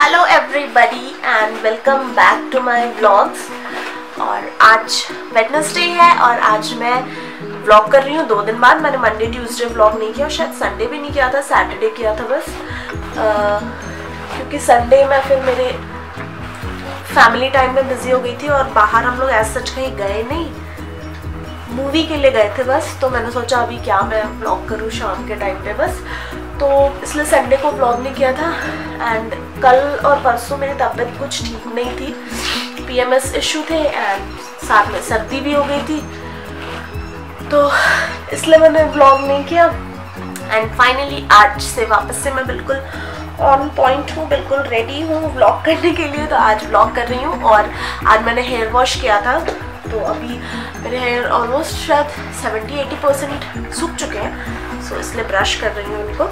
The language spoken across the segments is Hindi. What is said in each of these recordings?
Hello everybody and welcome back to my vlogs. और आज वेडनेसडे है और आज मैं व्लॉग कर रही हूँ 2 दिन बाद। मैंने मंडे ट्यूसडे व्लॉग नहीं किया, शायद संडे भी नहीं किया था, सैटरडे किया था बस, क्योंकि संडे मैं फिर मेरे फैमिली टाइम में बिजी हो गई थी और बाहर हम लोग ऐसा सच कहीं गए नहीं, मूवी के लिए गए थे बस। तो मैंने सोचा अभी क्या मैं व्लॉग करूँ शाम के टाइम पे बस, तो इसलिए संडे को व्लॉग नहीं किया था। एंड कल और परसों मेरी तबीयत कुछ ठीक नहीं थी, PMS इशू थे एंड साथ में सर्दी भी हो गई थी, तो इसलिए मैंने व्लॉग नहीं किया। एंड फाइनली आज से वापस से मैं बिल्कुल ऑन पॉइंट हूँ, बिल्कुल रेडी हूँ व्लॉग करने के लिए। तो आज व्लॉग कर रही हूँ और आज मैंने हेयर वॉश किया था, तो अभी मेरे हेयर ऑलमोस्ट शायद 70-80% सूख चुके हैं, सो इसलिए ब्रश कर रही हूँ उनको।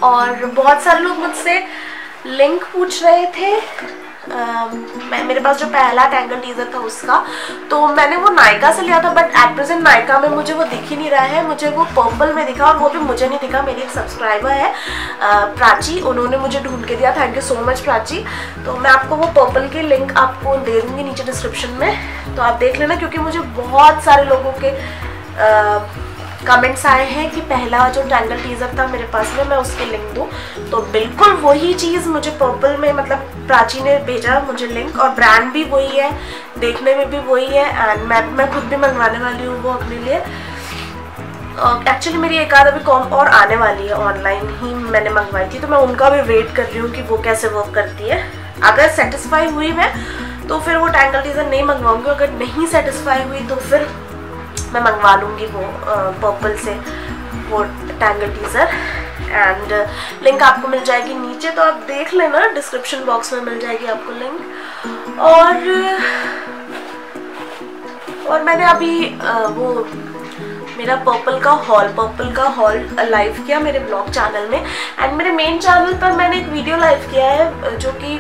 और बहुत सारे लोग मुझसे लिंक पूछ रहे थे, मेरे पास जो पहला टैंगल टीजर था उसका, तो मैंने वो नायका से लिया था, बट एट प्रेजेंट नायका में मुझे वो दिख ही नहीं रहा है, मुझे वो पर्पल में दिखा और वो भी मुझे नहीं दिखा। मेरी एक सब्सक्राइबर है प्राची, उन्होंने मुझे ढूंढ के दिया, thank you so much Prachi. तो मैं आपको वो पर्पल की लिंक आपको दे दूँगी नीचे डिस्क्रिप्शन में, तो आप देख लेना, क्योंकि मुझे बहुत सारे लोगों के कमेंट्स आए हैं कि पहला जो टैंगल टीजर था मेरे पास में, मैं उसकी लिंक दूँ। तो बिल्कुल वही चीज़ मुझे पर्पल में, मतलब प्राची ने भेजा मुझे लिंक, और ब्रांड भी वही है, देखने में भी वही है, एंड मैं खुद भी मंगवाने वाली हूँ वो अपने लिए। एक्चुअली मेरी एक आध अभी कॉम और आने वाली है, ऑनलाइन ही मैंने मंगवाई थी, तो मैं उनका भी वेट कर रही हूँ कि वो कैसे वर्क करती है। अगर सेटिस्फाई हुई मैं तो फिर वो टैंगल टीजर नहीं मंगवाऊँगी, अगर नहीं सेटिस्फाई हुई तो फिर मैं मंगवा लूँगी वो पर्पल से वो टैंगल टीजर। एंड लिंक आपको मिल जाएगी नीचे, तो आप देख लेना, डिस्क्रिप्शन बॉक्स में मिल जाएगी आपको लिंक। और मैंने अभी वो मेरा पर्पल का हॉल लाइव किया मेरे ब्लॉग चैनल में। एंड मेरे मेन चैनल पर मैंने एक वीडियो लाइव किया है जो कि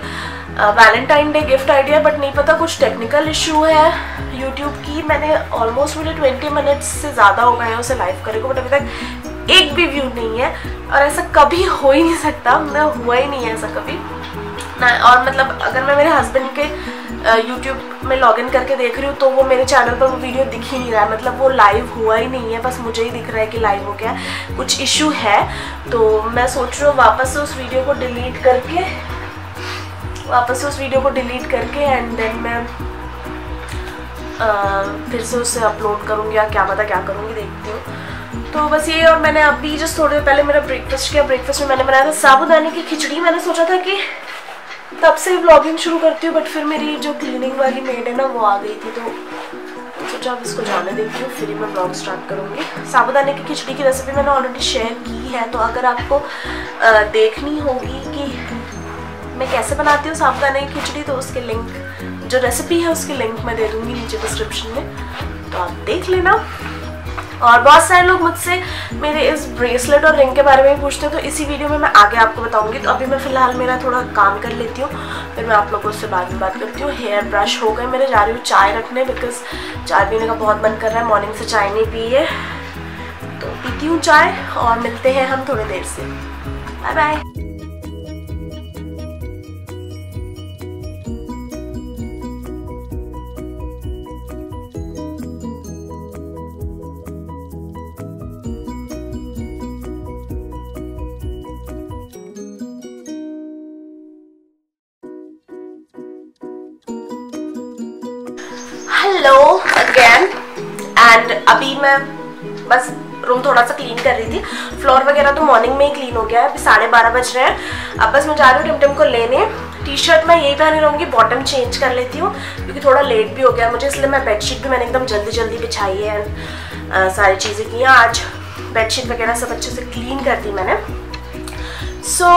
Valentine day gift idea, but नहीं पता कुछ टेक्निकल इशू है यूट्यूब की। मैंने ऑलमोस्ट मुझे 20 मिनट्स से ज़्यादा हो गए हैं उसे लाइव करे को, बट अभी तक एक भी व्यू नहीं है, और ऐसा कभी हो ही नहीं सकता, मैं हुआ ही नहीं है ऐसा कभी ना। और मतलब अगर मैं मेरे हस्बैंड के यूट्यूब में लॉगिन करके देख रही हूँ तो वो मेरे चैनल पर वो वीडियो दिख ही नहीं रहा है, मतलब वो लाइव हुआ ही नहीं है, बस मुझे ही दिख रहा है कि लाइव हो गया, कुछ इशू है। तो मैं सोच रही हूँ वापस से उस वीडियो को डिलीट करके एंड देन मैं फिर से उसे अपलोड करूँगी, या क्या पता क्या करूँगी, देखती हूँ। तो बस ये। और मैंने अभी जस्ट थोड़ी देर पहले मेरा ब्रेकफास्ट किया। ब्रेकफास्ट में मैंने बनाया था साबूदाने की खिचड़ी। मैंने सोचा था कि तब से व्लॉगिंग शुरू करती हूँ, बट फिर मेरी जो क्लीनिंग वाली मेड है ना वो आ गई थी, तो सोचा अब इसको जाने देती हूँ, फिर मैं व्लॉग स्टार्ट करूँगी। साबूदाने की खिचड़ी की रेसिपी मैंने ऑलरेडी शेयर की है, तो अगर आपको देखनी होगी कि मैं कैसे बनाती हूँ साबूदाने की खिचड़ी, तो उसके लिंक, जो रेसिपी है उसकी लिंक मैं दे दूँगी नीचे डिस्क्रिप्शन में, तो आप देख लेना। और बहुत सारे लोग मुझसे मेरे इस ब्रेसलेट और रिंग के बारे में पूछते हैं, तो इसी वीडियो में मैं आगे आपको बताऊंगी। तो अभी मैं फ़िलहाल मेरा थोड़ा काम कर लेती हूँ, फिर मैं आप लोगों से बाद में बात करती हूँ। हेयर ब्रश हो गए मेरे, जा रही हूँ चाय रखने, बिकॉज चाय पीने का बहुत मन कर रहा है, मॉर्निंग से चाय नहीं पी है, तो पीती हूँ चाय और मिलते हैं हम थोड़ी देर से। Bye bye. Hello again. And अभी मैं बस रूम थोड़ा सा क्लीन कर रही थी, फ्लोर वगैरह तो मॉर्निंग में ही क्लीन हो गया है। अभी 12:30 बज रहे हैं। अब बस मैं जा रही हूँ टिमटिम को लेने। टी शर्ट मैं यही पहने रहूँगी, बॉटम चेंज कर लेती हूँ क्योंकि थोड़ा लेट भी हो गया मुझे, इसलिए मैं बेडशीट भी मैंने एकदम जल्दी बिछाई है एंड सारी चीज़ें की हैं। आज बेडशीट वगैरह सब अच्छे से क्लीन कर दी मैंने। सो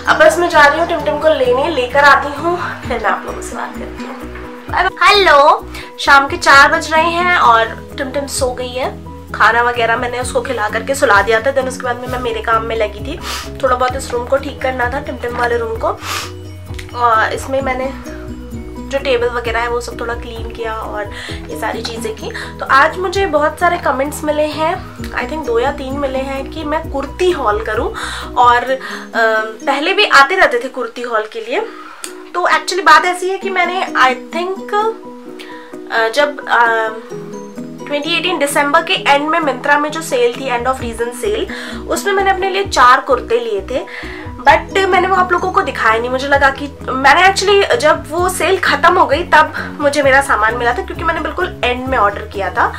अब बस मैं जा रही हूँ टिमटिम को लेने, लेकर आती हूँ, फिर मैं आप लोगों से बात करती हूँ। हेलो, शाम के 4 बज रहे हैं और टिमटिम सो गई है। खाना वगैरह मैंने उसको खिला करके सुला दिया था, देन उसके बाद में मैं मेरे काम में लगी थी। थोड़ा बहुत इस रूम को ठीक करना था, टिमटिम वाले रूम को, और इसमें मैंने जो टेबल वगैरह है वो सब थोड़ा क्लीन किया और ये सारी चीज़ें की। तो आज मुझे बहुत सारे कमेंट्स मिले हैं, आई थिंक 2 या 3 मिले हैं कि मैं कुर्ती हॉल करूं। और पहले भी आते रहते थे कुर्ती हॉल के लिए। तो एक्चुअली बात ऐसी है कि मैंने आई थिंक जब 2018 दिसंबर के एंड में मिंत्रा में जो सेल थी, एंड ऑफ रीजन सेल, उसमें मैंने अपने लिए 4 कुर्ते लिए थे। बट मैंने वो आप लोगों को दिखाया नहीं। मुझे लगा कि मैंने एक्चुअली जब वो सेल खत्म हो गई तब मुझे मेरा सामान मिला था, क्योंकि मैंने बिल्कुल एंड में ऑर्डर किया था।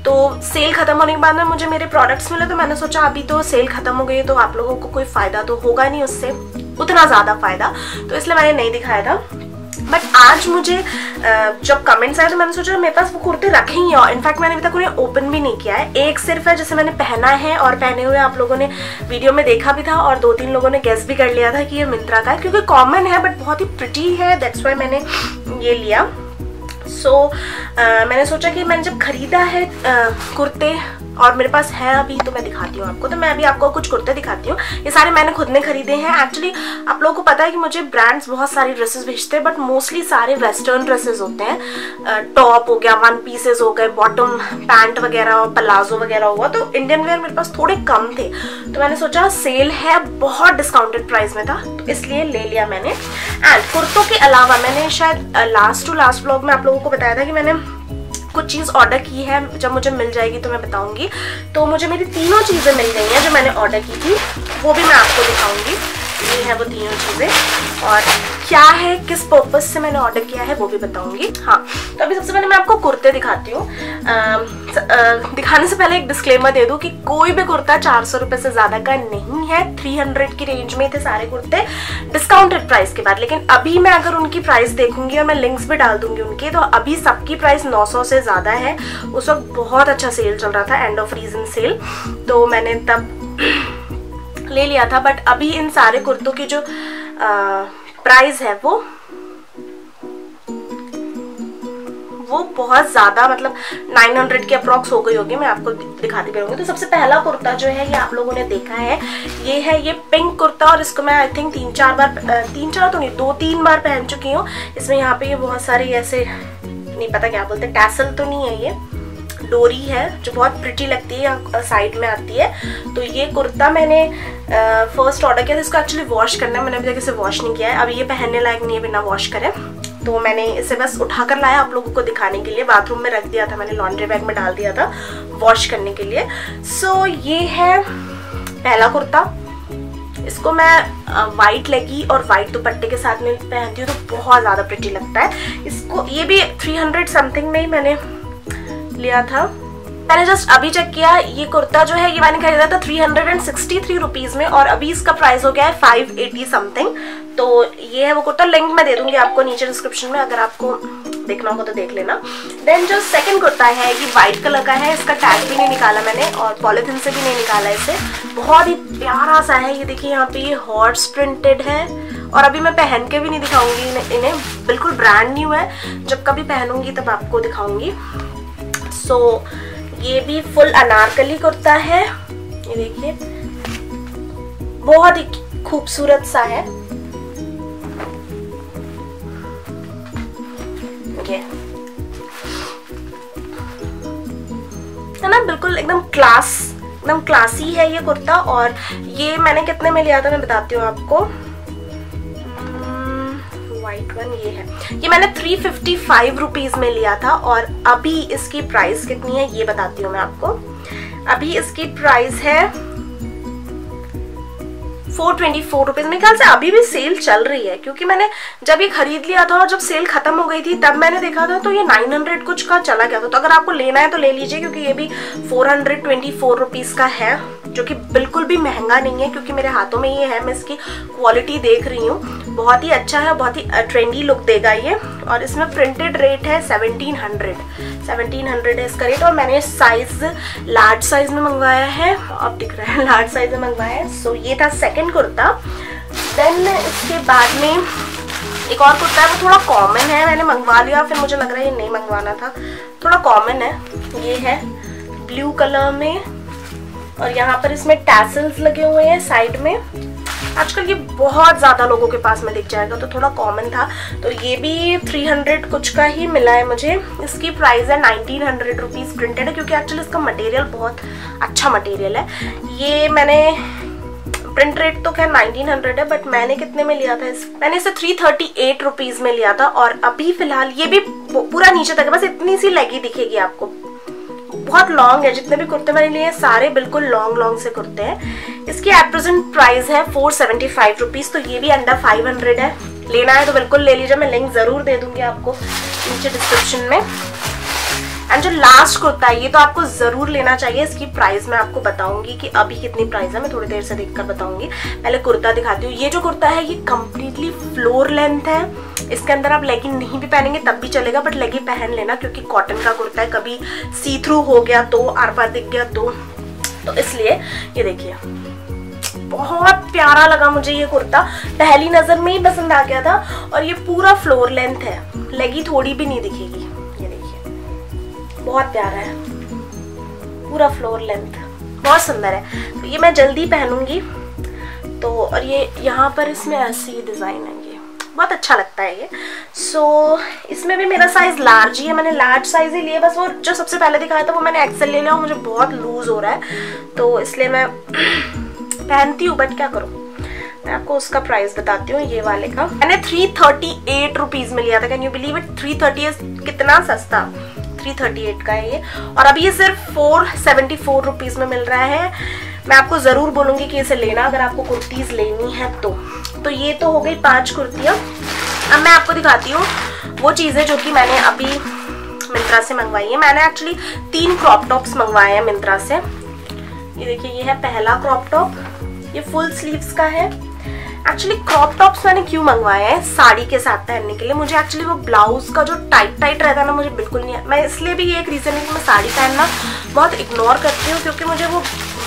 तो सेल खत्म होने के बाद में मुझे मेरे प्रोडक्ट्स मिले, तो मैंने सोचा अभी तो सेल खत्म हो गई तो आप लोगों को कोई फायदा तो होगा नहीं उससे, उतना ज़्यादा फायदा, तो इसलिए मैंने नहीं दिखाया था। बट आज मुझे जब कमेंट्स आए तो मैंने सोचा मेरे पास वो कुर्ते रखे ही हैं। इनफैक्ट मैंने अभी तक उन्हें ओपन भी नहीं किया है। एक सिर्फ है जिसे मैंने पहना है, और पहने हुए आप लोगों ने वीडियो में देखा भी था, और 2-3 लोगों ने गेस भी कर लिया था कि ये मिंत्रा का है, क्योंकि कॉमन है बट बहुत ही प्रिटी है, दैट्स वाई मैंने ये लिया। मैंने सोचा कि मैंने जब खरीदा है कुर्ते और मेरे पास है अभी, तो मैं दिखाती हूँ आपको। तो मैं अभी आपको कुछ कुर्ते दिखाती हूँ। ये सारे मैंने खुद ने खरीदे हैं। एक्चुअली आप लोगों को पता है कि मुझे ब्रांड्स बहुत सारी ड्रेसेस भेजते हैं, बट मोस्टली सारे वेस्टर्न ड्रेसेस होते हैं। टॉप हो गया, 1 पीसेस हो गए, बॉटम पैंट वगैरह, पलाजो वगैरह हुआ। तो इंडियन वेयर मेरे पास थोड़े कम थे, तो मैंने सोचा सेल है, बहुत डिस्काउंटेड प्राइस में था, तो इसलिए ले लिया मैंने। एंड कुर्तों के अलावा मैंने शायद लास्ट टू लास्ट व्लॉग में आप लोगों को बताया था कि मैंने कुछ चीज़ ऑर्डर की है। जब मुझे मिल जाएगी तो मैं बताऊंगी। तो मुझे मेरी 3 चीज़ें मिल गई हैं जो मैंने ऑर्डर की थी, वो भी मैं आपको दिखाऊंगी। ये है वो 3 चीज़ें, और क्या है, किस पर्पस से मैंने ऑर्डर किया है वो भी बताऊंगी। हाँ, तो अभी सबसे पहले मैं आपको कुर्ते दिखाती हूँ। दिखाने से पहले एक डिस्क्लेमर दे दूँ कि कोई भी कुर्ता 400 रुपये से ज़्यादा का नहीं है। 300 की रेंज में थे सारे कुर्ते डिस्काउंटेड प्राइस के बाद। लेकिन अभी मैं अगर उनकी प्राइस देखूंगी, और मैं लिंक्स भी डाल दूंगी उनके, तो अभी सबकी प्राइस 900 से ज़्यादा है। उस वक्त बहुत अच्छा सेल चल रहा था, एंड ऑफ रीजन सेल, तो मैंने तब ले लिया था। बट अभी इन सारे कुर्तों की जो प्राइस है वो बहुत ज़्यादा, मतलब 900 के अप्रॉक्स हो गई होगी। मैं आपको दिखाती भी रहूँगी। तो सबसे पहला कुर्ता जो है ये आप लोगों ने देखा है, ये है ये पिंक कुर्ता, और इसको मैं आई थिंक 3-4 बार, 3-4 तो नहीं, 2-3 बार पहन चुकी हूँ। इसमें यहाँ पे ये बहुत सारी ऐसे, नहीं पता क्या बोलते, टैसल तो नहीं है, ये डोरी है जो बहुत प्रिटी लगती है, साइड में आती है। तो ये कुर्ता मैंने फर्स्ट ऑर्डर किया था। इसको एक्चुअली वॉश करना है, मैंने अभी तक इसे वॉश नहीं किया है। अभी ये पहनने लायक नहीं है बिना वॉश करे, तो मैंने इसे बस उठाकर लाया आप लोगों को दिखाने के लिए। बाथरूम में रख दिया था मैंने, लॉन्ड्री बैग में डाल दिया था वॉश करने के लिए। सो ये है पहला कुर्ता। इसको मैं वाइट लेगी और वाइट दुपट्टे के साथ में पहनती हूँ तो बहुत ज़्यादा प्रिटी लगता है। इसको ये भी 300 समथिंग में ही मैंने लिया था। मैंने जस्ट अभी चेक किया, ये कुर्ता जो है ये मैंने खरीदा था 363 रुपीज़ में, और अभी इसका प्राइस हो गया है 580 समथिंग। तो ये है वो कुर्ता, लिंक मैं दे दूंगी आपको नीचे डिस्क्रिप्शन में, अगर आपको देखना होगा तो देख लेना। देन जो सेकंड कुर्ता है ये वाइट कलर का है। इसका टैग भी नहीं निकाला मैंने, और पॉलिथीन से भी नहीं निकाला इसे। बहुत ही प्यारा सा है। ये देखिए यहाँ पे ये हॉर्स प्रिंटेड है, और अभी मैं पहन के भी नहीं दिखाऊंगी इन्हें, बिल्कुल ब्रांड न्यू है। जब कभी पहनूंगी तब आपको दिखाऊंगी। सो ये भी फुल अनारकली कुर्ता है, ये देखिए बहुत ही खूबसूरत सा है। ये है ना, बिल्कुल एकदम क्लासी है ये कुर्ता। और ये मैंने कितने में लिया था मैं बताती हूँ आपको। वाइट वन ये है, ये मैंने 355 रुपीज़ में लिया था, और अभी इसकी प्राइस कितनी है ये बताती हूँ मैं आपको। अभी इसकी प्राइस है 424 रुपीज़। मेरे ख्याल से अभी भी सेल चल रही है, क्योंकि मैंने जब ये खरीद लिया था और जब सेल खत्म हो गई थी तब मैंने देखा था, तो ये 900 कुछ का चला गया था। तो अगर आपको लेना है तो ले लीजिए, क्योंकि ये भी 424 रुपीज़ का है, जो कि बिल्कुल भी महंगा नहीं है, क्योंकि मेरे हाथों में ये है, मैं इसकी क्वालिटी देख रही हूँ, बहुत ही अच्छा है, बहुत ही ट्रेंडी लुक देगा ये। और इसमें प्रिंटेड रेट है 1700 है इसका रेट, और मैंने साइज लार्ज साइज में मंगवाया है, अब दिख रहा है लार्ज साइज में मंगवाया है। सो ये था सेकंड कुर्ता। देन इसके बाद में एक और कुर्ता है, वो थोड़ा कॉमन है, मैंने मंगवा लिया, फिर मुझे लग रहा है ये नहीं मंगवाना था, थोड़ा कॉमन है। ये है ब्लू कलर में, और यहाँ पर इसमें टैसल्स लगे हुए हैं साइड में। आजकल ये बहुत ज़्यादा लोगों के पास में दिख जाएगा, तो थोड़ा कॉमन था। तो ये भी 300 कुछ का ही मिला है मुझे। इसकी प्राइस है 1900 रुपीज़, प्रिंटेड है, क्योंकि एक्चुअली इसका मटेरियल बहुत अच्छा मटेरियल है। ये मैंने प्रिंट रेट तो खैर 1900 है, बट मैंने कितने में लिया था मैंने इसे 338 रुपीज में लिया था। और अभी फिलहाल ये भी पूरा नीचे तक है, बस इतनी सी लेगी दिखेगी आपको, बहुत लॉन्ग है। जितने भी कुर्ते मैंने लिए सारे बिल्कुल लॉन्ग से कुर्ते हैं। इसकी एट प्रेजेंट प्राइस है 475 रुपीज, तो ये भी अंडर 500 है। लेना है तो बिल्कुल ले लीजिए, मैं लिंक जरूर दे दूंगी आपको नीचे डिस्क्रिप्शन में। एंड जो लास्ट कुर्ता है ये तो आपको जरूर लेना चाहिए। इसकी प्राइस मैं आपको बताऊंगी कि अभी कितनी प्राइस है, मैं थोड़ी देर से देखकर बताऊंगी। पहले कुर्ता दिखाती हूँ। ये जो कुर्ता है ये कम्प्लीटली फ्लोर लेंथ है। इसके अंदर आप लेगिंग नहीं भी पहनेंगे तब भी चलेगा, बट लेगिंग पहन लेना क्योंकि कॉटन का कुर्ता है, कभी सी थ्रू हो गया तो, आर पार दिख गया तो इसलिए। ये देखिए बहुत प्यारा लगा मुझे ये कुर्ता, पहली नजर में ही पसंद आ गया था। और ये पूरा फ्लोर लेंथ है, लेगी थोड़ी भी नहीं दिखेगी। ये देखिए बहुत प्यारा है, पूरा फ्लोर लेंथ, बहुत सुंदर है। तो ये मैं जल्दी पहनूंगी। तो और ये यहाँ पर इसमें ऐसी डिजाइन है, ये बहुत अच्छा लगता है ये। सो इसमें भी मेरा साइज लार्ज ही है, मैंने लार्ज साइज ही लिया। बस वो जो सबसे पहले दिखाया था वो मैंने एक्सेल ले लिया, मुझे बहुत लूज हो रहा है तो इसलिए मैं पहनती हूँ, बट क्या करूँ। मैं आपको उसका प्राइस बताती हूँ। ये वाले का मैंने 338 रुपीज में लिया था। कैन यू बिलीव इट, 330 कितना सस्ता, 338 का है ये। और अभी ये सिर्फ 474 रुपीज में मिल रहा है। मैं आपको जरूर बोलूंगी कि इसे लेना अगर आपको कुर्तीज लेनी है तो ये तो हो गई 5 कुर्तियाँ। अब मैं आपको दिखाती हूँ वो चीजें जो कि मैंने अभी मिंत्रा से मंगवाई है। मैंने एक्चुअली 3 क्रॉप टॉप्स मंगवाए हैं मिंत्रा से। ये देखिए ये है पहला क्रॉप टॉप, ये फुल स्लीव्स का है। एक्चुअली क्रॉप टॉप्स मैंने क्यों मंगवाए हैं, साड़ी के साथ पहनने के लिए। मुझे एक्चुअली वो ब्लाउज का जो टाइट रहता है ना, मुझे बिल्कुल नहीं है। मैं इसलिए भी ये एक रीजन है कि मैं साड़ी पहनना बहुत इग्नोर करती हूँ, क्योंकि मुझे वो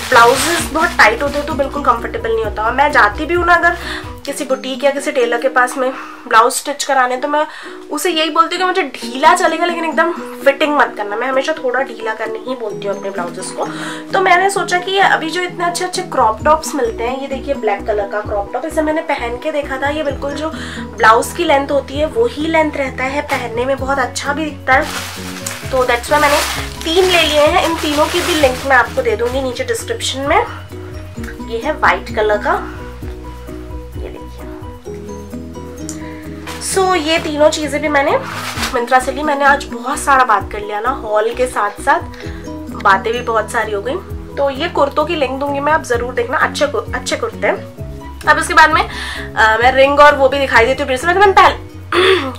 ब्लाउजेस बहुत टाइट होते हैं तो बिल्कुल कंफर्टेबल नहीं होता। और मैं जाती भी हूँ ना अगर किसी बुटीक या किसी टेलर के पास में ब्लाउज स्टिच कराने, तो मैं उसे यही बोलती हूँ कि मुझे ढीला चलेगा लेकिन एकदम फिटिंग मत करना। मैं हमेशा थोड़ा ढीला करने ही बोलती हूँ अपने ब्लाउजेस को। तो मैंने सोचा कि अभी जो इतने अच्छे अच्छे क्रॉप टॉप्स मिलते हैं, ये देखिए ब्लैक कलर का क्रॉप टॉप, इसे मैंने पहन के देखा था। ये बिल्कुल जो ब्लाउज की लेंथ होती है वही लेंथ रहता है, पहनने में बहुत अच्छा भी दिखता है। तो दैट्स वाई मैंने 3 ले लिए हैं। इन तीनों की भी लिंक मैं आपको दे दूंगी नीचे डिस्क्रिप्शन में। ये है वाइट कलर का, ये देखिए। सो ये तीनों चीजें भी मैंने मिंत्रा से ली। मैंने आज बहुत सारा बात कर लिया ना, हॉल के साथ साथ बातें भी बहुत सारी हो गई। तो ये कुर्तों की लिंक दूंगी मैं, आप जरूर देखना, अच्छे कुर्ते हैं। अब इसके बाद में मैं रिंग और वो भी दिखाई देती हूँ।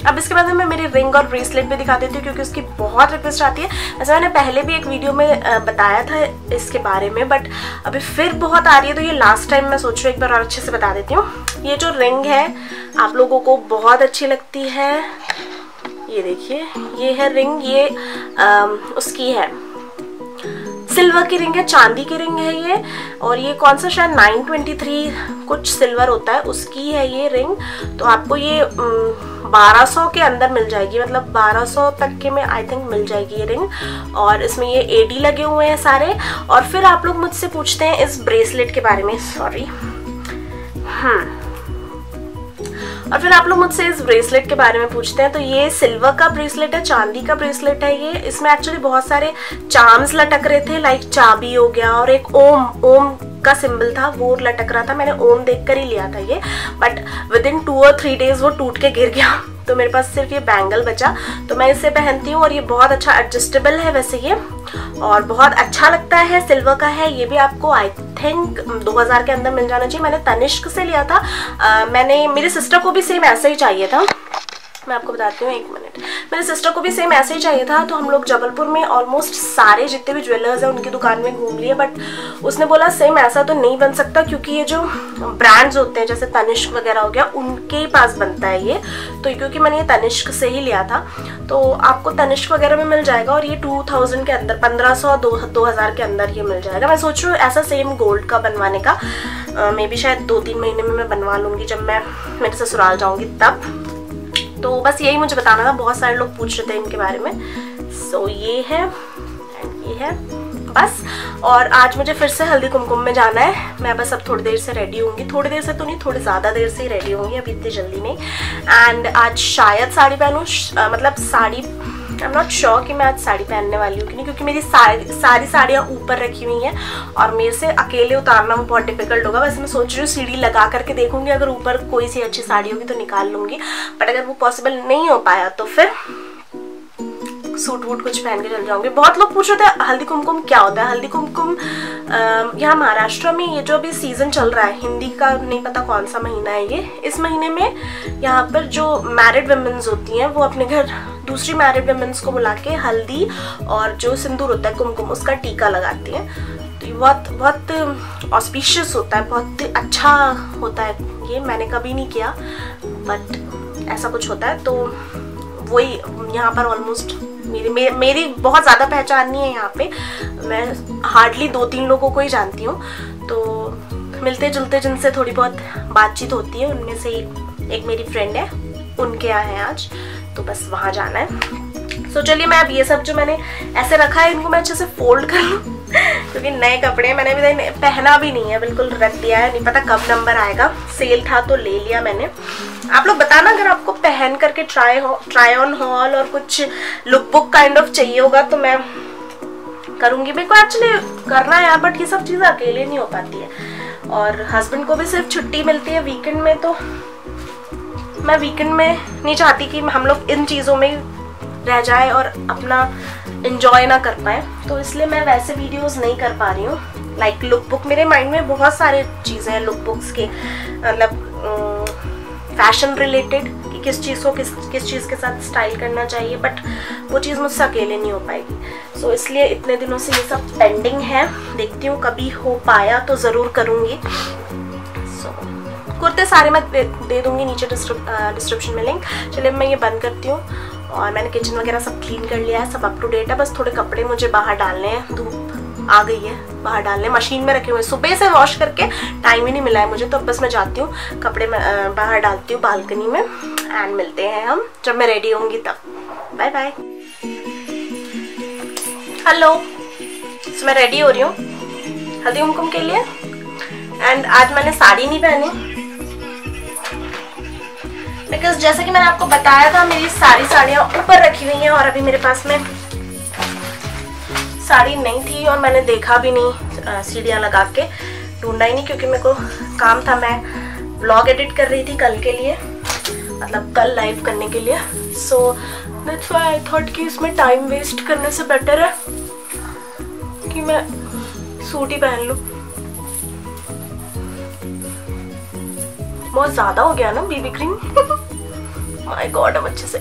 अब इसके बाद मैं मेरी रिंग और ब्रेसलेट भी दिखा देती हूँ क्योंकि उसकी बहुत रिक्वेस्ट आती है। वैसे मैंने पहले भी एक वीडियो में बताया था इसके बारे में, बट अभी फिर बहुत आ रही है, तो ये लास्ट टाइम मैं सोच रही हूँ एक बार और अच्छे से बता देती हूँ। ये जो रिंग है आप लोगों को बहुत अच्छी लगती है। ये देखिए ये है रिंग, ये उसकी है, सिल्वर की रिंग है, चांदी की रिंग है ये। और ये कौन सा शायद 923 कुछ सिल्वर होता है, उसकी है ये रिंग। तो आपको ये 1200 के अंदर मिल जाएगी, मतलब 1200 तक के में आई थिंक मिल जाएगी ये रिंग। और इसमें ये एडी लगे हुए हैं सारे। और फिर आप लोग मुझसे पूछते हैं इस ब्रेसलेट के बारे में, सॉरी और फिर आप लोग मुझसे इस ब्रेसलेट के बारे में पूछते हैं। तो ये सिल्वर का ब्रेसलेट है, चांदी का ब्रेसलेट है ये। इसमें एक्चुअली बहुत सारे चार्म्स लटक रहे थे, लाइक चाबी हो गया और एक ओम का सिंबल था वो लटक रहा था। मैंने ओम देखकर ही लिया था ये, बट विद इन 2 और 3 डेज वो टूट के गिर गया। तो मेरे पास सिर्फ ये बैंगल बचा, तो मैं इसे पहनती हूँ। और ये बहुत अच्छा एडजस्टेबल है वैसे ये, और बहुत अच्छा लगता है, सिल्वर का है। ये भी आपको आई थिंक 2000 के अंदर मिल जाना चाहिए। मैंने तनिष्क से लिया था। मेरी सिस्टर को भी सेम ऐसा ही चाहिए था। मैं आपको बताती हूँ, 1 मिनट। मेरे सिस्टर को भी सेम ऐसे ही चाहिए था। तो हम लोग जबलपुर में ऑलमोस्ट सारे जितने भी ज्वेलर्स हैं उनकी दुकान में घूम लिए, बट उसने बोला सेम ऐसा तो नहीं बन सकता क्योंकि ये जो ब्रांड्स होते हैं जैसे तनिष्क वगैरह हो गया उनके ही पास बनता है ये। तो क्योंकि मैंने ये तनिष्क से ही लिया था, तो आपको तनिष्क वगैरह में मिल जाएगा। और ये 2000 के अंदर, 1500 2000 के अंदर ये मिल जाएगा। मैं सोच रही हूँ ऐसा सेम गोल्ड का बनवाने का। मे बी शायद 2-3 महीने में मैं बनवा लूँगी जब मैं मेरे ससुराल जाऊँगी तब। तो बस यही मुझे बताना था, बहुत सारे लोग पूछ रहे थे इनके बारे में। सो ये है एंड ये है बस। और आज मुझे फिर से हल्दी कुमकुम में जाना है। मैं बस अब थोड़ी देर से रेडी होंगी, थोड़ी देर से तो नहीं, थोड़ी ज़्यादा देर से ही रेडी होंगी, अभी इतनी जल्दी नहीं। एंड आज शायद साड़ी पहनूँ, मतलब sari I am not sure कि मैं आज साड़ी पहनने वाली हूँ कि नहीं, क्योंकि मेरी सारी साड़ियाँ ऊपर रखी हुई हैं और मेरे से अकेले उतारना वो बहुत डिफिकल्ट होगा। वैसे मैं सोच रही हूँ सीढ़ी लगा करके देखूंगी, अगर ऊपर कोई सी अच्छी साड़ी होगी तो निकाल लूँगी, बट अगर वो पॉसिबल नहीं हो पाया तो फिर सूट वूट कुछ पहन के चल जाऊंगी। बहुत लोग पूछ रहे थे हल्दी कुमकुम क्या होता है। हल्दी कुमकुम यहाँ महाराष्ट्र में ये जो अभी सीजन चल रहा है, हिंदी का नहीं पता कौन सा महीना है ये, इस महीने में यहाँ पर जो मैरिड वुमेन्स होती हैं वो अपने घर दूसरी मैरिड वुमेन्स को बुला के हल्दी और जो सिंदूर होता है कुमकुम उसका टीका लगाती हैं। तो ये बहुत बहुत ऑस्पिशियस होता है, बहुत अच्छा होता है। ये मैंने कभी नहीं किया बट ऐसा कुछ होता है। तो वही यहाँ पर ऑलमोस्ट मेरी बहुत ज़्यादा पहचान नहीं है यहाँ पे, मैं हार्डली 2-3 लोगों को ही जानती हूँ। तो मिलते जुलते जिनसे थोड़ी बहुत बातचीत होती है उनमें से एक मेरी फ्रेंड है, उनके यहाँ है आज, तो बस वहाँ जाना है। सो चलिए मैं अब ये सब जो मैंने ऐसे रखा है इनको मैं अच्छे से फोल्ड कर लूँ क्योंकि नए कपड़े मैंने अभी पहना भी नहीं है, बिल्कुल रख दिया है, नहीं पता कब नंबर आएगा। सेल था तो ले लिया मैंने। आप लोग बताना अगर आपको पहन करके ट्राई ऑन हॉल और कुछ लुक बुक काइंड ऑफ चाहिए होगा तो मैं करूँगी। मेरे को एक्चुअली करना है यार, बट ये सब चीज़ें अकेले नहीं हो पाती है और हस्बैंड को भी सिर्फ छुट्टी मिलती है वीकेंड में, तो मैं वीकेंड में नहीं चाहती कि हम लोग इन चीज़ों में रह जाए और अपना इंजॉय ना कर पाए, तो इसलिए मैं वैसे वीडियोस नहीं कर पा रही हूँ। लाइक लुक बुक, मेरे माइंड में बहुत सारे चीज़ें हैं लुक बुक्स के, मतलब फैशन रिलेटेड कि किस चीज़ को किस चीज़ के साथ स्टाइल करना चाहिए, बट वो चीज़ मुझसे अकेले नहीं हो पाएगी। सो इसलिए इतने दिनों से ये सब पेंडिंग है, देखती हूँ कभी हो पाया तो ज़रूर करूँगी। सो कुर्ते सारे मैं दे दूँगी नीचे डिस्क्रिप्शन में लिंक। चलिए मैं ये बंद करती हूँ और मैंने किचन वगैरह सब क्लीन कर लिया है, सब अप टू डेट है। बस थोड़े कपड़े मुझे बाहर डालने हैं, धूप आ गई है, बाहर डालने मशीन में रखे हुए, सुबह से वॉश करके टाइम ही नहीं मिला है मुझे, तो बस मैं जाती हूँ कपड़े में बाहर डालती हूँ बालकनी में, एंड मिलते हैं हम जब मैं रेडी होंगी तब। Bye bye. हेलो, मैं रेडी हो रही हूँ हल्दी कुमकुम के लिए, एंड आज मैंने साड़ी नहीं पहनी बिकॉज जैसे कि मैंने आपको बताया था मेरी सारी साड़ियाँ ऊपर रखी हुई हैं और अभी मेरे पास में साड़ी नहीं थी और मैंने देखा भी नहीं, सीढ़ियाँ लगा के ढूंढा ही नहीं क्योंकि मेरे को काम था। मैं व्लॉग एडिट कर रही थी कल के लिए, मतलब कल लाइव करने के लिए। So that's why I thought कि इसमें टाइम वेस्ट करने से बेटर है कि मैं सूट ही पहन लूँ। बहुत ज़्यादा हो गया ना बीबी क्रीम माय गॉड, अब अच्छे से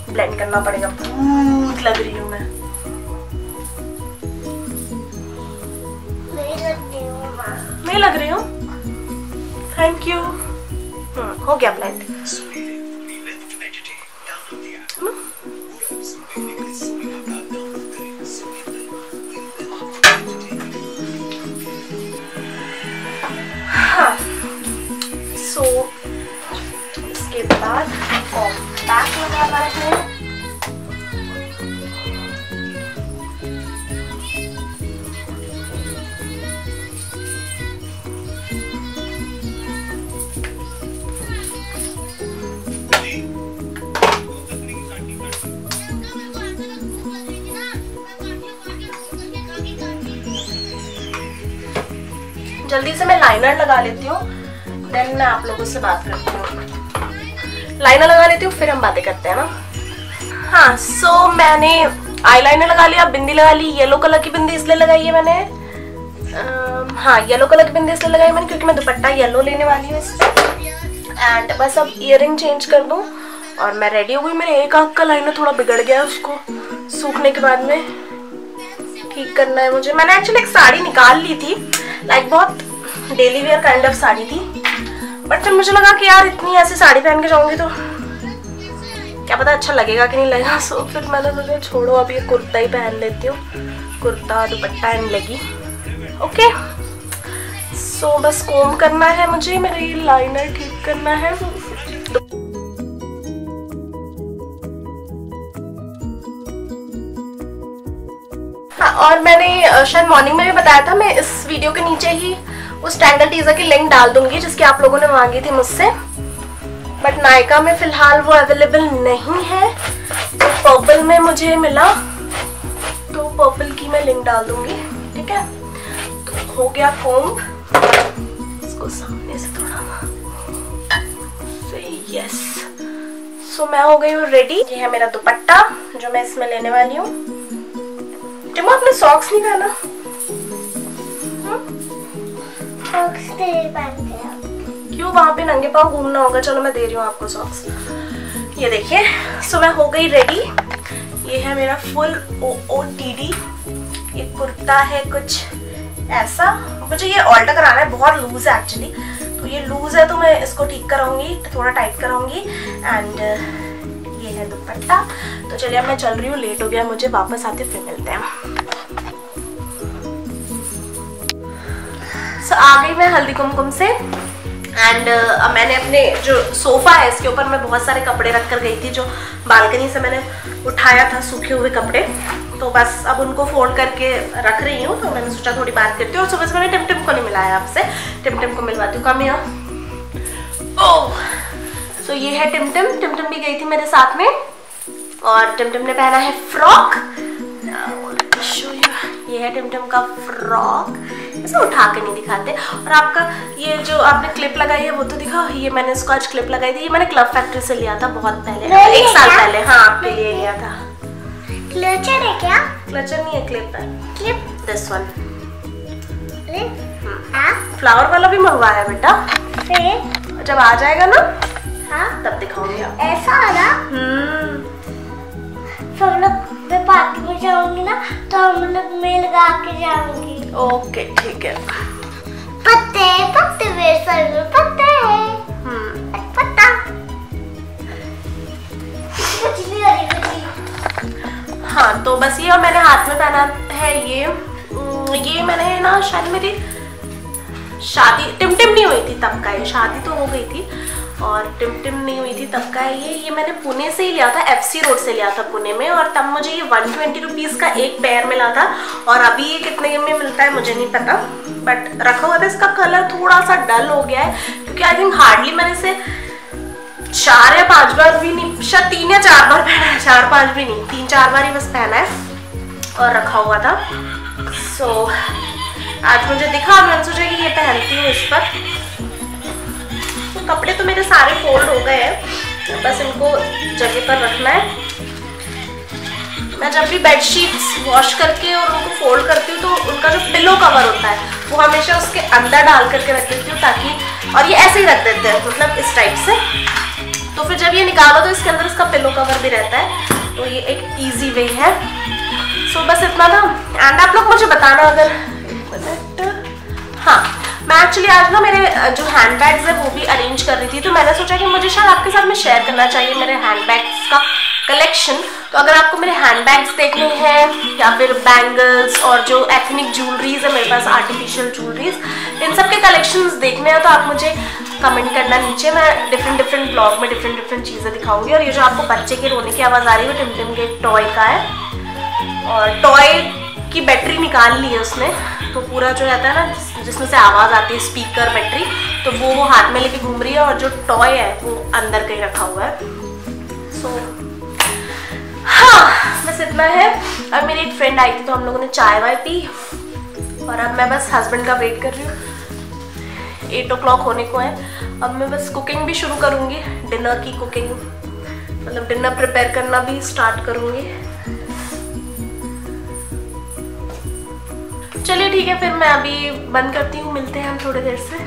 ब्लेंड करना पड़ेगा। भूत लग रही हूँ मैं, नहीं लग रही हूँ, थैंक यू। हो गया ब्लेंड। हाँ, सो इसके बाद बैक लगाना है। जल्दी से मैं लाइनर लगा लेती हूँ, देन मैं आप लोगों से बात करती हूँ। लाइनर लगा लेती हूँ फिर हम बातें करते हैं ना। हाँ, सो मैंने आईलाइनर लगा लिया, बिंदी लगा ली। येलो कलर की बिंदी इसलिए लगाई है मैंने, हाँ येलो कलर की बिंदी इसलिए लगाई मैंने क्योंकि मैं दुपट्टा येलो लेने वाली हूँ इससे। एंड बस अब ईयरिंग चेंज कर दूँ और मैं रेडी हो गई। मेरे एक आँख का लाइनर थोड़ा बिगड़ गया, उसको सूखने के बाद में ठीक करना है मुझे। मैंने एक्चुअली एक साड़ी निकाल ली थी, लाइक बहुत daily wear kind of sari थी, बट फिर मुझे लगा कि यार इतनी ऐसी साड़ी पहन के जाऊंगी तो क्या पता अच्छा लगेगा कि नहीं लगेगा। सो फिर मैंने सोचा छोड़ो अब ये कुर्ता ही पहन लेती हूँ, कुर्ता दुपट्टा एंड लगी। ओके, सो बस कोम करना है मुझे, मेरा ये लाइनर ठीक करना है। हाँ, और मैंने शायद मॉर्निंग में भी बताया था, मैं इस वीडियो के नीचे ही उस टैंगल टीजर की लिंक डाल दूंगी जिसकी आप लोगों ने मांगी थी मुझसे, बट बट नायका में फिलहाल वो अवेलेबल नहीं है। तो पर्पल में मुझे मिला, तो पर्पल की मैं लिंक डाल दूंगी, ठीक है। तो हो गया कोम्ब, इसको सामने से थोड़ा, यस। सो मैं हो गई हूँ रेडी। ये है मेरा दुपट्टा जो मैं इसमें लेने वाली हूँ। टिमो आपने सॉक्स नहीं पहना? सॉक्स नहीं पहनते हैं। क्यों, वहां पे नंगे पाँव घूमना होगा। चलो मैं दे रही हूँ आपको सॉक्स, ये देखिए। सो मैं हो गई रेडी। ये है मेरा फुल OOTD। ये कुर्ता है कुछ ऐसा, मुझे ये ऑल्टर कराना है, बहुत लूज है एक्चुअली। तो ये लूज है तो मैं इसको ठीक कराऊंगी, थोड़ा टाइट कराऊंगी। एंड ये है दुपट्टा। तो चलिए अब मैं चल रही हूँ, लेट हो गया मुझे, वापस आते फिर मिलते हैं। सो आ गई मैं हल्दी कुमकुम से। एंड मैंने अपने जो सोफा है इसके ऊपर मैं बहुत सारे कपड़े रख कर गई थी, जो बालकनी से मैंने उठाया था, सूखे हुए कपड़े। तो बस अब उनको फोल्ड करके रख रही हूँ। तो मैंने सोचा थोड़ी बात करती हूँ। और सुबह से मैंने टिमटिम को नहीं मिलाया आपसे, टिमटिम को मिलवाती हूँ। कम यहाँ। ओह, सो ये है टिमटिम। टिमटिम भी गई थी मेरे साथ में, और टिमटिम ने पहना है फ्रॉक। ये है टिमटिम का फ्रॉक, इसे उठा के नहीं दिखाते। और आपका ये जो आपने क्लिप लगाई है वो तो दिखाओ। ये मैंने इसको आज क्लिप लगाई थी, ये मैंने क्लब फैक्ट्री से लिया था बहुत पहले, 1 साल पहले। हाँ, आपके लिए लिया था। क्लचर है क्या? क्लचर नहीं है, क्लिप है। Clip, this one. फ्लावर वाला भी मंगवाया बेटा, फिर जब आ जाएगा ना हाँ तब दिखाऊंगी आपको। ऐसा वाला। सब लोग, मैं पार्टी में जाऊंगी ना तो हम लोग मेल गा के जाऊंगी। ओके ठीक है। पत्ते पत्ते मेरे सर में पत्ते हैं। पत्ता हाँ, तो बस ये मैंने हाथ में पहना है। ये मैंने ना शायद मेरी शादी टिमटिम नहीं हुई थी तब का, ये शादी तो हो गई थी और टिमटिम नहीं हुई थी तब का है। ये मैंने पुणे से ही लिया था, FC रोड से लिया था पुणे में। और तब मुझे ये 120 रुपीज़ का एक पेयर मिला था। और अभी ये कितने में मिलता है मुझे नहीं पता, बट रखा हुआ था। इसका कलर थोड़ा सा डल हो गया है, क्योंकि आई थिंक हार्डली मैंने इसे 4 या 5 बार भी नहीं, शायद 3 या 4 बार पहना है। 4-5 भी नहीं, 3-4 बार ही बस पहना है और रखा हुआ था। सो आज मुझे दिखा, मैंने सोचा कि ये पहनती हूँ इस पर। तो कपड़े तो मेरे सारे फोल्ड हो गए हैं, बस इनको जगह पर रखना है। मैं जब भी बेडशीट्स वॉश करके और उनको फोल्ड करती हूँ तो उनका जो पिलो कवर होता है वो हमेशा उसके अंदर डाल करके रख देती हूँ, ताकि, और ये ऐसे ही रख देते हैं मतलब इस टाइप से। तो फिर जब ये निकालो तो इसके अंदर इसका पिलो कवर भी रहता है। तो ये एक इजी वे है। सो बस इतना था। एंड आप लोग मुझे बताना अगर, हाँ, मैं एक्चुअली आज ना मेरे जो हैंड बैग्स है वो भी अरेंज कर रही थी। तो मैंने सोचा कि मुझे शायद आपके साथ में शेयर करना चाहिए मेरे हैंड बैग्स का कलेक्शन। तो अगर आपको मेरे हैंड बैग्स देखने हैं या फिर बैंगल्स और जो एथनिक ज्वेलरीज है मेरे पास, आर्टिफिशियल ज्वेलरीज, इन सब के कलेक्शंस देखने हैं तो आप मुझे कमेंट करना नीचे। मैं डिफरेंट ब्लॉग में डिफरेंट चीज़ें दिखाऊंगी। और ये जो आपको बच्चे के रोने की आवाज़ आ रही है वो टिमटिम के एक टॉय का है। और टॉय की बैटरी निकाल ली है उसने, तो पूरा जो रहता है ना जिसमें से आवाज़ आती है, स्पीकर बैटरी, तो वो हाथ में लेके घूम रही है। और जो टॉय है वो अंदर कहीं रखा हुआ है। सो हाँ, बस इतना है। अब मेरी एक फ्रेंड आई थी तो हम लोगों ने चाय वाय पी, और अब मैं बस हस्बैंड का वेट कर रही हूँ। 8 o'clock होने को है। अब मैं बस कुकिंग भी शुरू करूँगी, डिनर की कुकिंग, मतलब डिनर प्रिपेयर करना भी स्टार्ट करूँगी। चलिए ठीक है, फिर मैं अभी बंद करती हूँ, मिलते हैं हम थोड़ी देर से।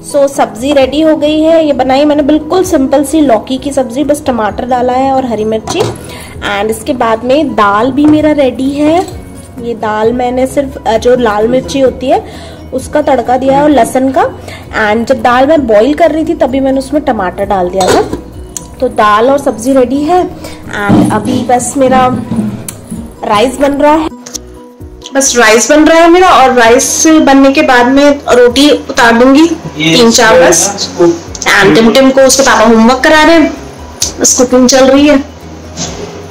सो सब्जी रेडी हो गई है। ये बनाई मैंने बिल्कुल सिंपल सी लौकी की सब्जी, बस टमाटर डाला है और हरी मिर्ची। एंड इसके बाद में दाल भी मेरा रेडी है। ये दाल मैंने सिर्फ जो लाल मिर्ची होती है उसका तड़का दिया है और लहसुन का। एंड जब दाल मैं बॉईल कर रही थी तभी मैंने उसमें टमाटर डाल दिया था। तो दाल और सब्जी रेडी है। एंड अभी बस मेरा राइस बन रहा है। बस राइस बन रहा है मेरा, और राइस बनने के बाद में रोटी उतार दूंगी 3-4 बस। एंड टिम को उसके पापा होमवर्क करा रहे हैं, बस कुकिंग चल रही है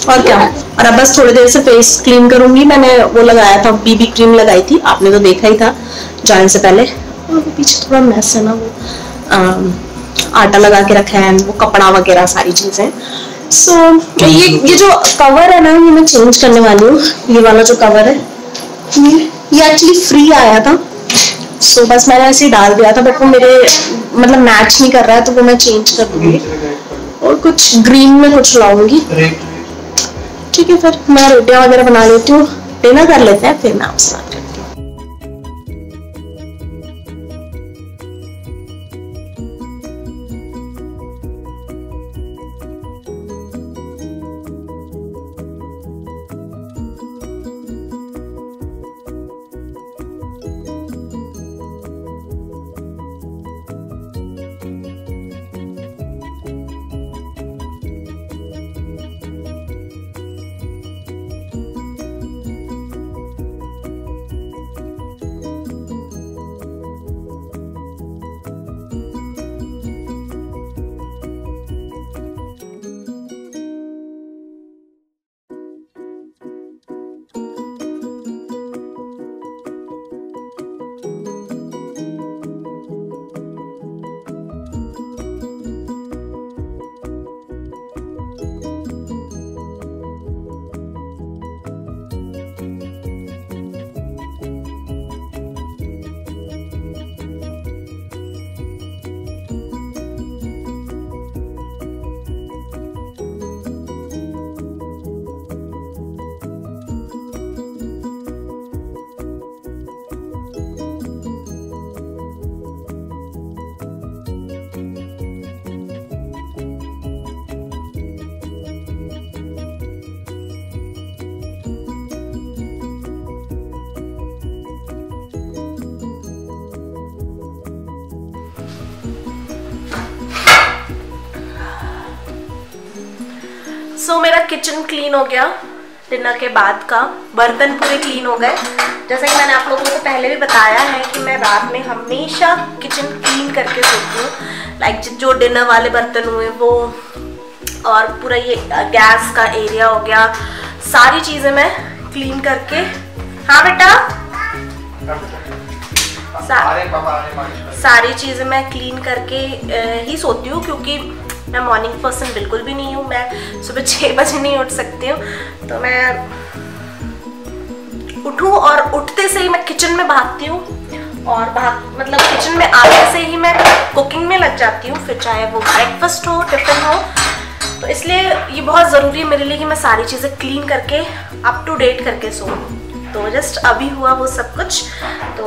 और क्या। और अब बस थोड़ी देर से फेस क्लीन करूंगी। मैंने वो लगाया था, बीबी क्रीम लगाई थी, आपने तो देखा ही था जाने से पहले। और पीछे थोड़ा मैस है ना, वो आटा लगा के रखा है, वो कपड़ा वगैरह सारी चीजें। सो ये जो कवर है ना, ये मैं चेंज करने वाली हूँ। ये वाला जो कवर है ये एक्चुअली फ्री आया था। सो बस मैंने ऐसे ही डाल दिया था, बट वो मेरे मतलब मैच नहीं कर रहा है, तो वो मैं चेंज कर दूंगी और कुछ ग्रीन में कुछ लाऊंगी। ठीक है, फिर मैं रोटियां वगैरह बना लेती हूँ, डिनर कर लेते हैं, फिर मैं आपसे बात करती हूँ। सो मेरा किचन क्लीन हो गया डिनर के बाद का। बर्तन पूरे क्लीन हो गए। जैसा कि मैंने आप लोगों को पहले भी बताया है कि मैं रात में हमेशा किचन क्लीन करके सोती हूँ। लाइक जो डिनर वाले बर्तन हुए वो, और पूरा ये गैस का एरिया हो गया, सारी चीज़ें मैं क्लीन करके। हाँ बेटा, सारी चीज़ें मैं क्लीन करके ही सोती हूँ, क्योंकि मैं मॉर्निंग पर्सन बिल्कुल भी नहीं हूँ। मैं सुबह 6 बजे नहीं उठ सकती हूँ, तो मैं उठूँ और उठते से ही मैं किचन में भागती हूँ, और मतलब किचन में आने से ही मैं कुकिंग में लग जाती हूँ, फिर चाहे वो ब्रेकफास्ट हो, टिफिन हो। तो इसलिए ये बहुत ज़रूरी है मेरे लिए कि मैं सारी चीज़ें क्लीन करके अप टू डेट करके सोऊं। तो जस्ट अभी हुआ वो सब कुछ, तो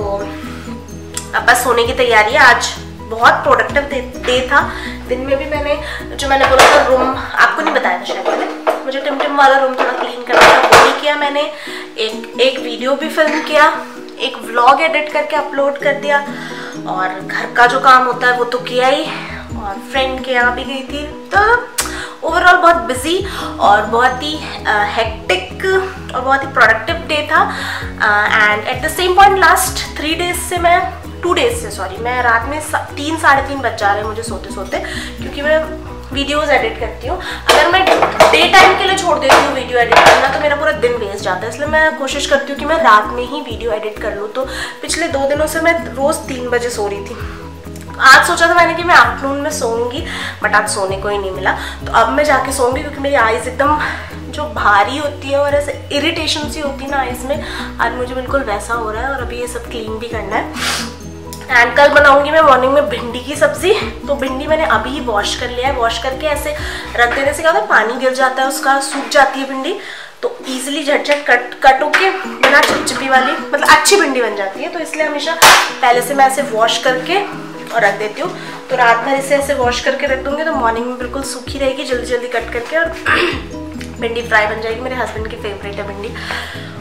अब बस सोने की तैयारी है। आज बहुत प्रोडक्टिव डे था। दिन में भी मैंने बोला था रूम, आपको नहीं बताया था शायद मैंने, मुझे टिम वाला रूम थोड़ा क्लीन करना था, वो भी किया मैंने। एक वीडियो भी फिल्म किया, एक व्लॉग एडिट करके अपलोड कर दिया, और घर का जो काम होता है वो तो किया ही, और फ्रेंड के यहाँ भी गई थी। तो ओवरऑल बहुत बिजी और बहुत ही हेक्टिक और बहुत ही प्रोडक्टिव डे था। And at the same point last 2 days से सॉरी, मैं रात में 3-3:30 बज जा रहे हैं मुझे सोते सोते, क्योंकि मैं वीडियोस एडिट करती हूँ। अगर मैं डे टाइम के लिए छोड़ देती हूँ वीडियो एडिट करना तो मेरा पूरा दिन वेस्ट जाता है, इसलिए मैं कोशिश करती हूँ कि मैं रात में ही वीडियो एडिट कर लूँ। तो पिछले 2 दिनों से मैं रोज़ 3 बजे सो रही थी। आज सोचा था मैंने कि मैं आफ्टरनून में सोऊंगी, बट आज सोने को ही नहीं मिला। तो अब मैं जाके सोऊंगी, क्योंकि मेरी आईज एकदम जो भारी होती है और ऐसे इरिटेशन सी होती है ना आईज में, आज मुझे बिल्कुल वैसा हो रहा है। और अभी ये सब क्लीन भी करना है। एंड कल बनाऊंगी मैं मॉर्निंग में भिंडी की सब्जी। तो भिंडी मैंने अभी ही वॉश कर लिया है। वॉश करके ऐसे रख देने से क्या होता है, पानी गिर जाता है उसका, सूख जाती है भिंडी, तो इजीली झटझट कट होके बिना चिपचिपी वाली मतलब अच्छी भिंडी बन जाती है। तो इसलिए हमेशा पहले से मैं ऐसे वॉश करके, और रख देती हूँ। तो रात भर इसे ऐसे वॉश करके रख दूँगी तो मॉर्निंग में बिल्कुल सूखी रहेगी, जल्दी जल्दी कट करके, और भिंडी फ्राई बन जाएगी। मेरे हस्बैंड की फेवरेट है भिंडी,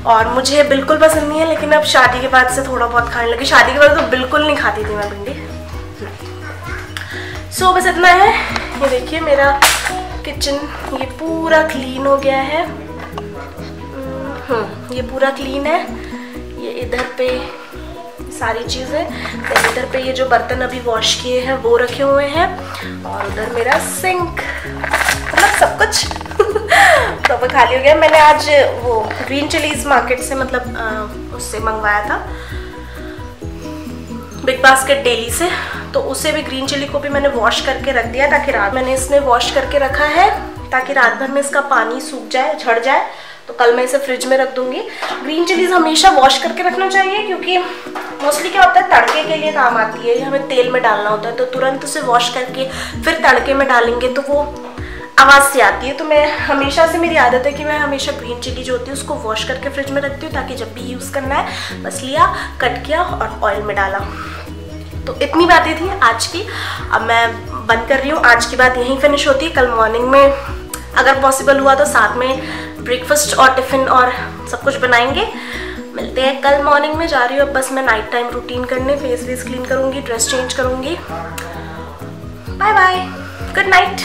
और मुझे बिल्कुल पसंद नहीं है, लेकिन अब शादी के बाद से थोड़ा बहुत खाने लगी। शादी के बाद तो बिल्कुल नहीं खाती थी मैं भिंडी। सो बस इतना है। ये देखिए मेरा किचन ये पूरा क्लीन हो गया है। ये पूरा क्लीन है। ये इधर पे सारी चीज़ें, इधर पे ये जो बर्तन अभी वॉश किए हैं वो रखे हुए हैं, और उधर मेरा सिंक, मतलब सब कुछ तो वो खाली हो गया। मैंने आज वो ग्रीन चिलीज मार्केट से, मतलब उससे मंगवाया था, बिग बास्केट डेली से, तो उसे भी ग्रीन चिली को भी मैंने वॉश करके रख दिया, ताकि रात मैंने इसमें वॉश करके रखा है ताकि रात भर में इसका पानी सूख जाए, झड़ जाए, तो कल मैं इसे फ्रिज में रख दूंगी। ग्रीन चिलीज हमेशा वॉश करके रखना चाहिए, क्योंकि मोस्टली क्या होता है तड़के के लिए काम आती है, हमें तेल में डालना होता है, तो तुरंत उसे वॉश करके फिर तड़के में डालेंगे तो वो आवाज़ से आती है। तो मैं हमेशा से, मेरी आदत है कि मैं हमेशा ग्रीन चिली जो होती है उसको वॉश करके फ्रिज में रखती हूँ, ताकि जब भी यूज़ करना है बस लिया, कट किया और ऑयल में डाला। तो इतनी बातें थी आज की। अब मैं बंद कर रही हूँ, आज की बात यहीं फिनिश होती है। कल मॉर्निंग में अगर पॉसिबल हुआ तो साथ में ब्रेकफास्ट और टिफ़िन और सब कुछ बनाएंगे। मिलते हैं कल मॉर्निंग में। जा रही हूँ अब बस मैं नाइट टाइम रूटीन करने, फेस वेस क्लीन करूँगी, ड्रेस चेंज करूँगी। Bye bye, good night.